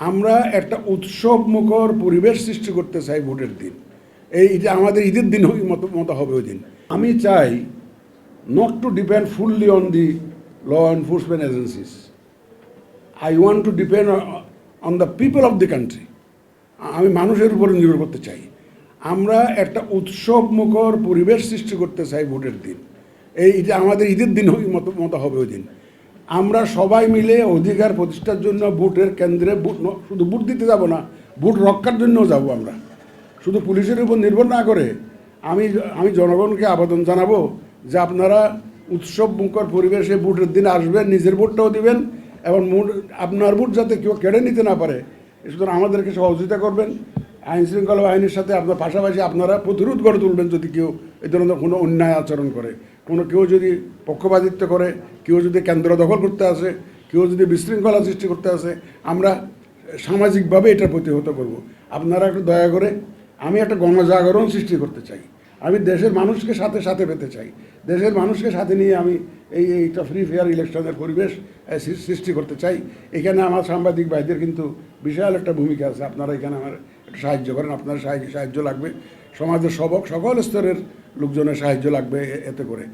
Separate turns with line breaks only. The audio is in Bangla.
আমরা একটা উৎসবমুখর পরিবেশ সৃষ্টি করতে চাই ভোটের দিন। এইটা আমাদের ঈদের দিন মতো হবে ওই দিন। আমি চাই not to depend fully on the law enforcement agencies. I want to depend on the people of the country. আমি মানুষের উপরে নির্ভর করতে চাই। আমরা একটা উৎসবমুখর পরিবেশ সৃষ্টি করতে চাই ভোটের দিন। এইটা আমাদের ঈদের দিন মতো হবে ওই দিন। আমরা সবাই মিলে অধিকার প্রতিষ্ঠার জন্য ভোটের কেন্দ্রে শুধু ভোট দিতে যাব না, ভোট রক্ষার জন্যও যাব। আমরা শুধু পুলিশের উপর নির্ভর না করে আমি জনগণকে আবেদন জানাবো যে আপনারা উৎসবমুখর পরিবেশে ভোটের দিন আসবেন, নিজের ভোটটাও দিবেন এবং আপনার ভোট যাতে কেউ কেড়ে নিতে না পারে, সুতরাং আমাদেরকে সহযোগিতা করবেন। আইন শৃঙ্খলা বাহিনীর সাথে আপনার পাশাপাশি আপনারা প্রতিরোধ গড়ে তুলবেন যদি কেউ এই ধরনের কোনো অন্যায় আচরণ করে, কেউ যদি পক্ষপাতিত্ব করে, কেউ যদি কেন্দ্র দখল করতে আসে, কেউ যদি বিশৃঙ্খলা সৃষ্টি করতে আসে, আমরা সামাজিকভাবে এটা প্রতিহত করব। আপনারা একটু দয়া করে, আমি একটা গণজাগরণ সৃষ্টি করতে চাই। আমি দেশের মানুষকে সাথে পেতে চাই। দেশের মানুষকে সাথে নিয়ে আমি এইটা ফ্রি ফেয়ার ইলেকশনের পরিবেশ সৃষ্টি করতে চাই। এখানে আমার সাংবাদিক ভাইদের কিন্তু বিশাল একটা ভূমিকা আছে। আপনারা এখানে আমার একটু সাহায্য করেন, আপনার সাহায্য লাগবে। সমাজের সকল স্তরের লোকজনের সাহায্য লাগবে এতে করে।